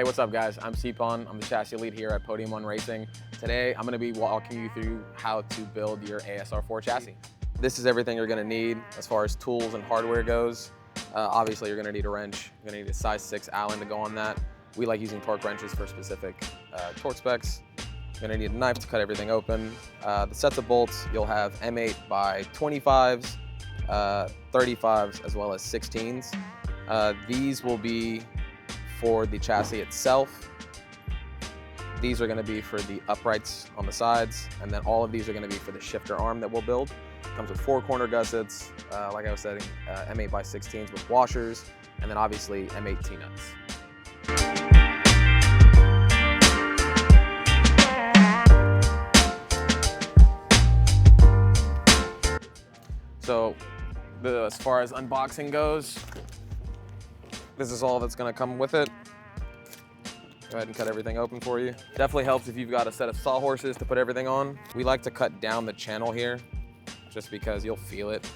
Hey, what's up guys? I'm Sipon. I'm the chassis lead here at Podium Racing. Today, I'm gonna be walking you through how to build your ASR4 chassis. This is everything you're gonna need as far as tools and hardware goes. Obviously, you're gonna need a wrench. You're gonna need a size 6 Allen to go on that. We like using torque wrenches for specific torque specs. You're gonna need a knife to cut everything open. The sets of bolts, you'll have M8 by 25s, 35s, as well as 16s. These will be for the chassis itself. These are gonna be for the uprights on the sides, and then all of these are gonna be for the shifter arm that we'll build. Comes with 4 corner gussets, like I was saying, M8 by 16s with washers, and then obviously M8 T-nuts. So as far as unboxing goes, this is all that's gonna come with it. Go ahead and cut everything open for you. Definitely helps if you've got a set of sawhorses to put everything on. We like to cut down the channel here, just because you'll feel it.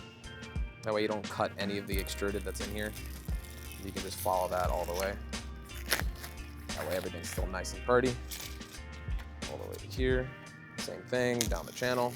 That way you don't cut any of the extruded that's in here. You can just follow that all the way. That way everything's still nice and purty. All the way to here, same thing, down the channel.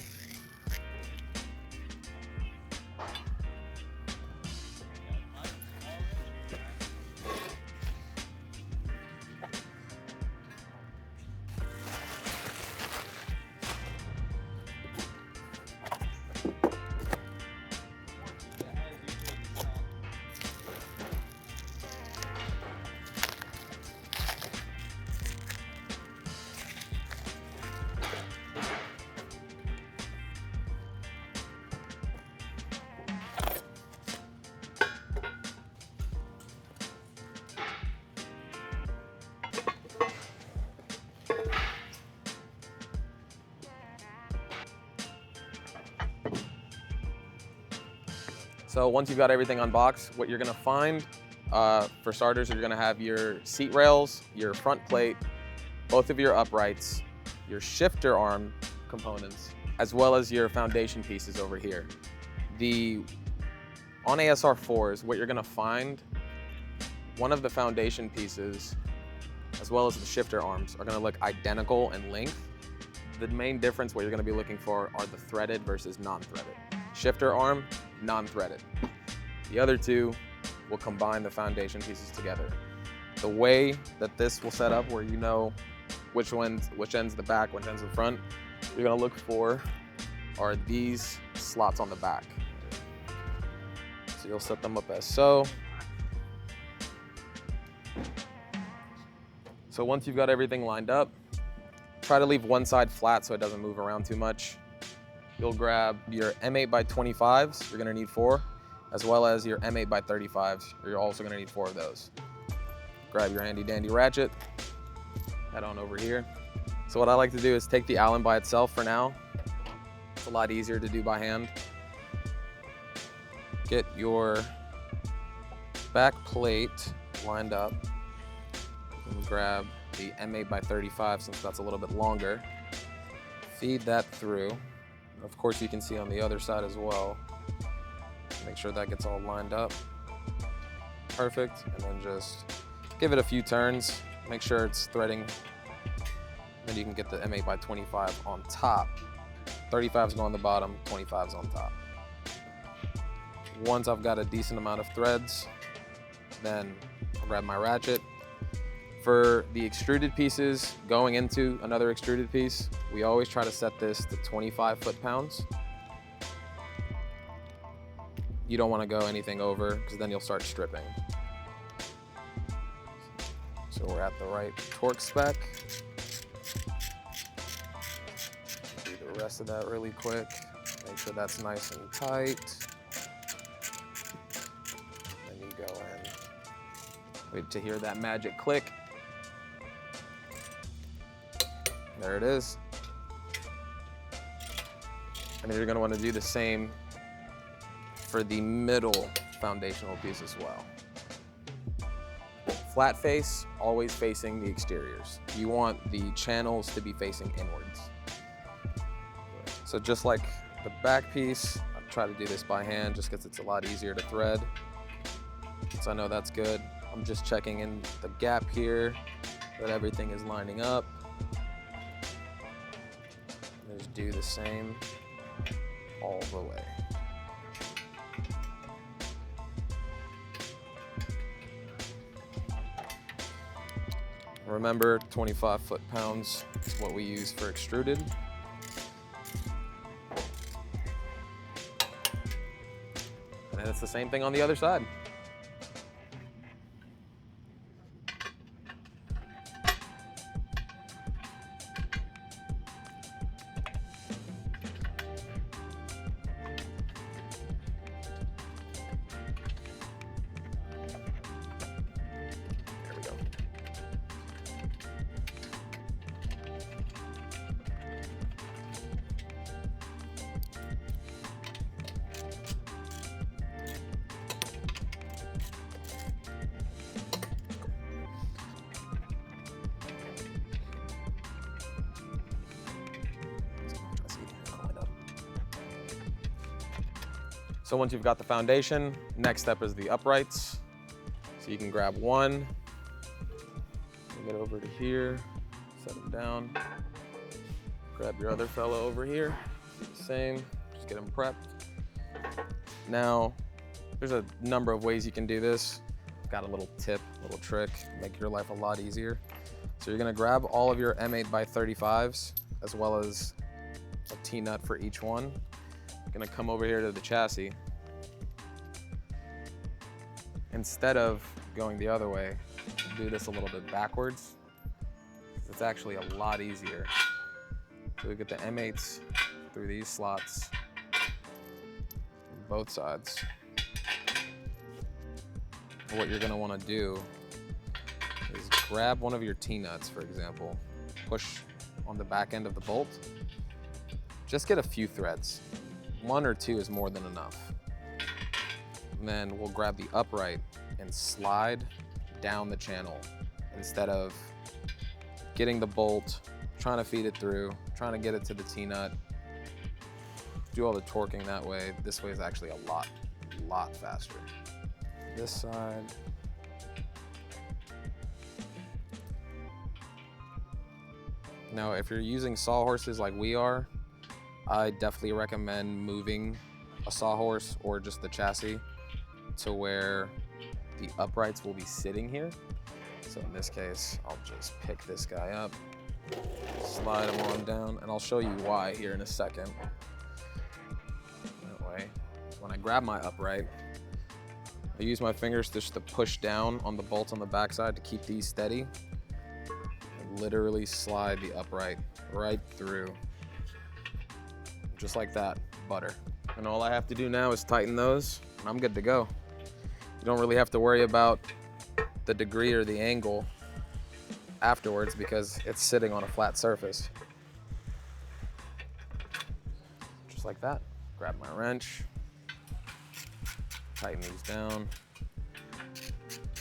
So once you've got everything unboxed, what you're gonna find, for starters, you're gonna have your seat rails, your front plate, both of your uprights, your shifter arm components, as well as your foundation pieces over here. On ASR4s, what you're gonna find, one of the foundation pieces, as well as the shifter arms, are gonna look identical in length. The main difference, what you're gonna be looking for, are the threaded versus non-threaded. Shifter arm, non-threaded. The other two will combine the foundation pieces together. The way that this will set up, where you know which end's the back, which end's the front, you're gonna look for are these slots on the back. So you'll set them up as so. So once you've got everything lined up, try to leave one side flat so it doesn't move around too much. You'll grab your M8 by 25s, you're gonna need 4, as well as your M8 by 35s, you're also gonna need 4 of those. Grab your handy dandy ratchet, head on over here. So what I like to do is take the Allen by itself for now. It's a lot easier to do by hand. Get your back plate lined up, and grab the M8 by 35 since that's a little bit longer. Feed that through. Of course, you can see on the other side as well. Make sure that gets all lined up. Perfect, and then just give it a few turns. Make sure it's threading. Then you can get the M8 by 25 on top. 35s go on the bottom, 25s on top. Once I've got a decent amount of threads, then I'll grab my ratchet. For the extruded pieces going into another extruded piece, we always try to set this to 25 foot-pounds. You don't want to go anything over, because then you'll start stripping. So we're at the right torque spec. Do the rest of that really quick. Make sure that's nice and tight. Then you go in. Wait to hear that magic click. There it is. And then you're gonna wanna do the same for the middle foundational piece as well. Flat face, always facing the exteriors. You want the channels to be facing inwards. So just like the back piece, I try to do this by hand just because it's a lot easier to thread. So I know that's good. I'm just checking in the gap here. that everything is lining up. Just do the same all the way. Remember, 25 foot-pounds is what we use for extruded. And then it's the same thing on the other side. There we go. So once you've got the foundation, next step is the uprights. So you can grab one, bring it over to here, set them down. Grab your other fellow over here, do the same, just get them prepped. Now, there's a number of ways you can do this. I've got a little tip, a little trick, make your life a lot easier. So you're gonna grab all of your M8x35s, as well as a T-nut for each one. Gonna come over here to the chassis. Instead of going the other way, do this a little bit backwards. It's actually a lot easier. So we get the M8s through these slots on both sides. What you're gonna wanna do is grab one of your T-nuts, for example, push on the back end of the bolt. Just get a few threads. 1 or 2 is more than enough. And then we'll grab the upright and slide down the channel instead of getting the bolt, trying to feed it through, trying to get it to the T-nut. Do all the torquing that way. This way is actually a lot faster. This side. Now, if you're using sawhorses like we are, I definitely recommend moving a sawhorse or just the chassis to where the uprights will be sitting here. So in this case, I'll just pick this guy up, slide him on down, and I'll show you why here in a second. That way, when I grab my upright, I use my fingers just to push down on the bolts on the backside to keep these steady, and literally slide the upright right through. Just like that, butter. And all I have to do now is tighten those, and I'm good to go. You don't really have to worry about the degree or the angle afterwards because it's sitting on a flat surface. Just like that. Grab my wrench, tighten these down.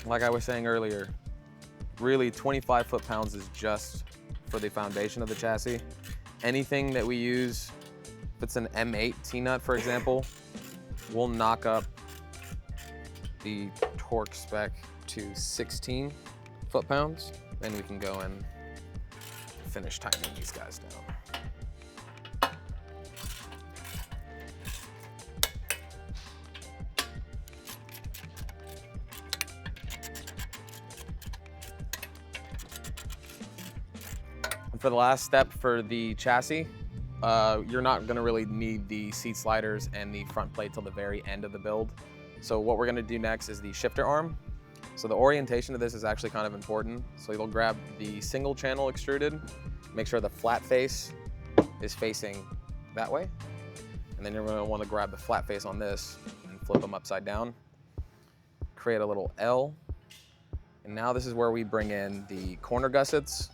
Like I was saying earlier, really 25 foot-pounds is just for the foundation of the chassis. Anything that we use, if it's an M8 T-nut, for example, we'll knock up the torque spec to 16 foot-pounds. Then we can go and finish tightening these guys down. And for the last step for the chassis, you're not gonna really need the seat sliders and the front plate till the very end of the build. So what we're gonna do next is the shifter arm. So the orientation of this is actually kind of important. So you'll grab the single channel extruded, make sure the flat face is facing that way. And then you're gonna wanna grab the flat face on this and flip them upside down. Create a little L. And now this is where we bring in the corner gussets.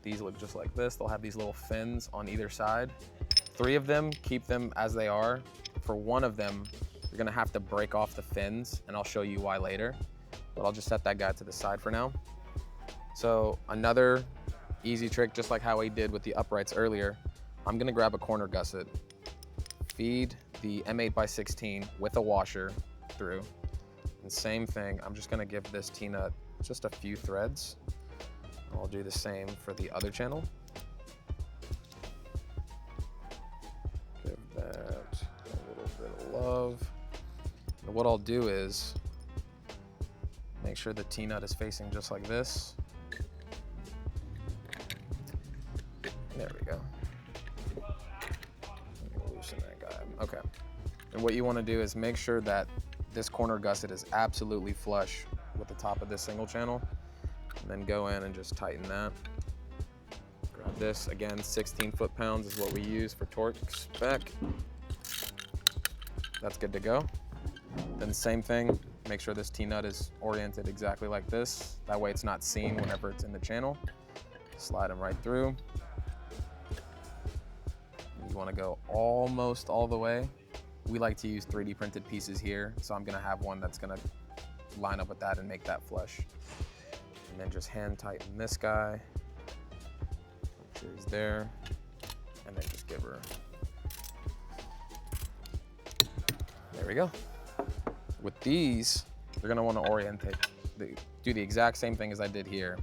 These look just like this. They'll have these little fins on either side. 3 of them, keep them as they are. For one of them, you're gonna have to break off the fins, and I'll show you why later. But I'll just set that guy to the side for now. So another easy trick, just like how I did with the uprights earlier, I'm gonna grab a corner gusset, feed the M8x16 with a washer through, and And same thing, I'm just gonna give this T-nut just a few threads. I'll do the same for the other channel. Give that a little bit of love. And what I'll do is make sure the T-nut is facing just like this. There we go. Loosen that guy. Okay. And what you want to do is make sure that this corner gusset is absolutely flush with the top of this single channel. And then go in and just tighten that. Grab this. Again, 16 foot-pounds is what we use for torque spec. That's good to go. Then same thing, make sure this T-nut is oriented exactly like this. That way it's not seen whenever it's in the channel. Slide them right through. You want to go almost all the way. We like to use 3D printed pieces here, so I'm gonna have one that's gonna line up with that and make that flush. And then just hand tighten this guy. Make sure he's there. And then just give her. There we go. With these, you're gonna wanna orientate, do the exact same thing as I did here,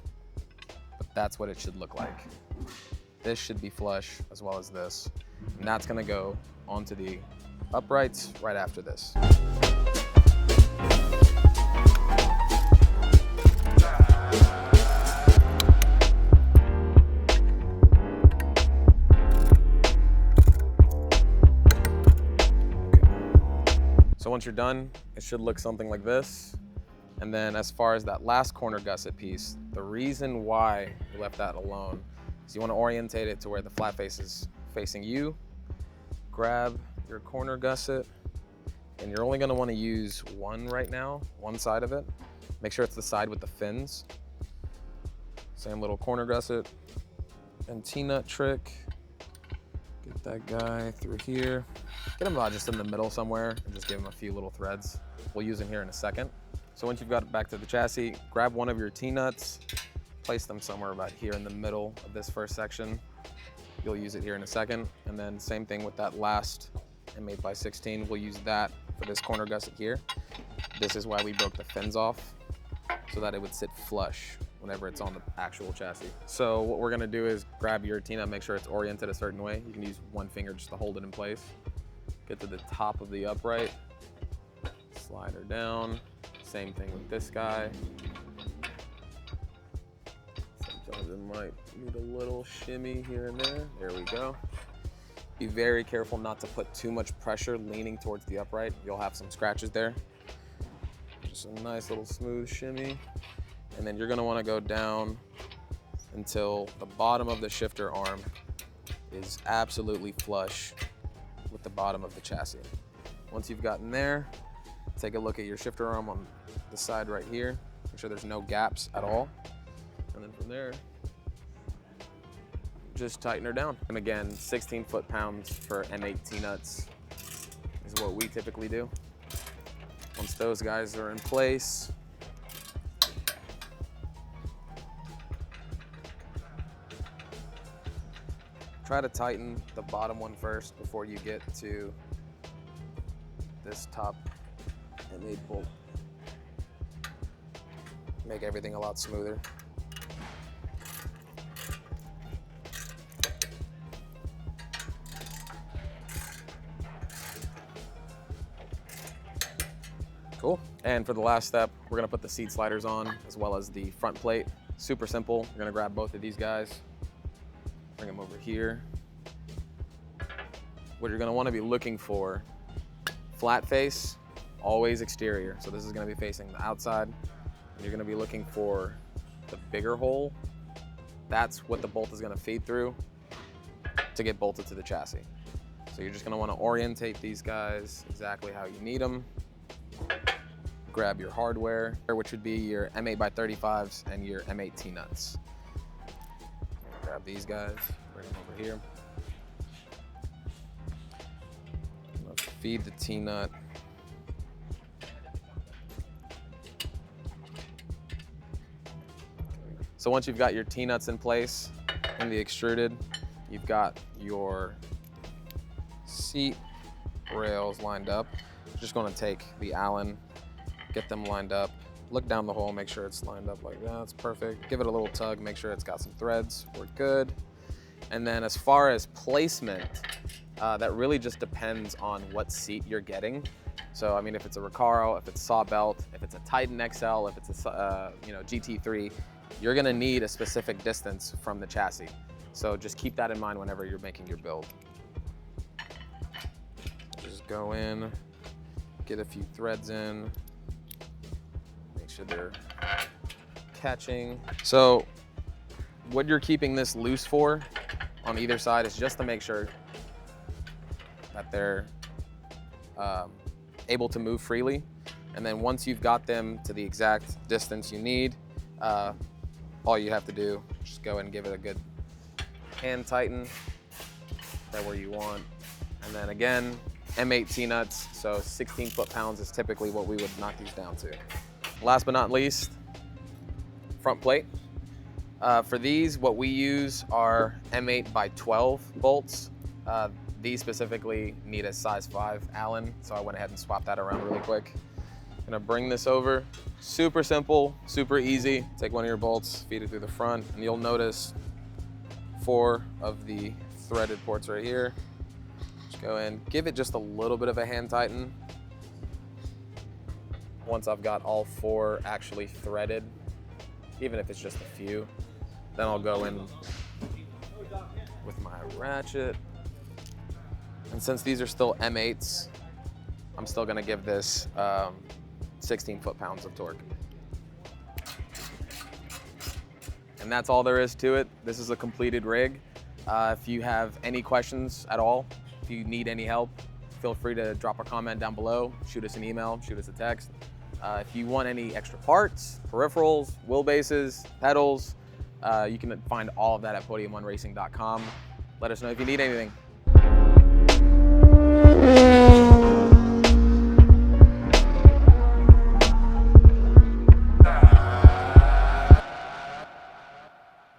but that's what it should look like. This should be flush as well as this. And that's gonna go onto the uprights right after this. So once you're done, it should look something like this. And then as far as that last corner gusset piece, the reason why we left that alone is you want to orientate it to where the flat face is facing you. Grab your corner gusset, and you're only going to want to use one right now, one side of it. Make sure it's the side with the fins. Same little corner gusset and T-nut trick. Get that guy through here. Get him just in the middle somewhere and just give him a few little threads. We'll use him here in a second. So once you've got it back to the chassis, grab one of your T-nuts, place them somewhere about here in the middle of this first section. You'll use it here in a second. And then same thing with that last M8x16. We'll use that for this corner gusset here. This is why we broke the fins off, so that it would sit flush whenever it's on the actual chassis. So what we're gonna do is grab your T-nut, make sure it's oriented a certain way. You can use one finger just to hold it in place. Get to the top of the upright, slide her down. Same thing with this guy. Sometimes it might need a little shimmy here and there. There we go. Be very careful not to put too much pressure leaning towards the upright. You'll have some scratches there. Just a nice little smooth shimmy. And then you're gonna wanna go down until the bottom of the shifter arm is absolutely flush with the bottom of the chassis. Once you've gotten there, take a look at your shifter arm on the side right here. Make sure there's no gaps at all. And then from there, just tighten her down. And again, 16 foot-pounds for M8 T-nuts is what we typically do. Once those guys are in place, try to tighten the bottom one first before you get to this top M8 bolt. Make everything a lot smoother. Cool. And for the last step, we're gonna put the seat sliders on as well as the front plate. Super simple. You're gonna grab both of these guys, bring them over here. What you're gonna wanna be looking for, flat face, always exterior. So this is gonna be facing the outside. And you're gonna be looking for the bigger hole. That's what the bolt is gonna feed through to get bolted to the chassis. So you're just gonna wanna orientate these guys exactly how you need them. Grab your hardware, which would be your M8x35s and your M8 T-nuts. Grab these guys, bring them over here. Feed the T-nut. So once you've got your T-nuts in place in the extruded, you've got your seat rails lined up. Just gonna take the Allen, get them lined up. Look down the hole, make sure it's lined up like that. That's perfect. Give it a little tug, make sure it's got some threads. We're good. And then as far as placement, that really just depends on what seat you're getting. So, I mean, if it's a Recaro, if it's saw belt, if it's a Titan XL, if it's a GT3, you're gonna need a specific distance from the chassis. So just keep that in mind whenever you're making your build. Just go in, get a few threads in, make sure they're catching. So what you're keeping this loose for on either side is just to make sure that they're able to move freely. And then once you've got them to the exact distance you need, all you have to do is just go and give it a good hand tighten right where you want. And then again, M8 T-nuts, so 16 foot-pounds is typically what we would knock these down to. Last but not least, front plate. For these, what we use are M8 by 12 bolts. These specifically need a size 5 Allen, so I went ahead and swapped that around really quick. Gonna bring this over. Super simple, super easy. Take one of your bolts, feed it through the front, and you'll notice 4 of the threaded ports right here. Just go in, give it just a little bit of a hand tighten. Once I've got all 4 actually threaded, even if it's just a few, then I'll go in with my ratchet. And since these are still M8s, I'm still gonna give this 16 foot-pounds of torque. And that's all there is to it. This is a completed rig. If you have any questions at all, if you need any help, feel free to drop a comment down below, shoot us an email, shoot us a text. If you want any extra parts, peripherals, wheelbases, pedals, you can find all of that at podiumonracing.com. Let us know if you need anything.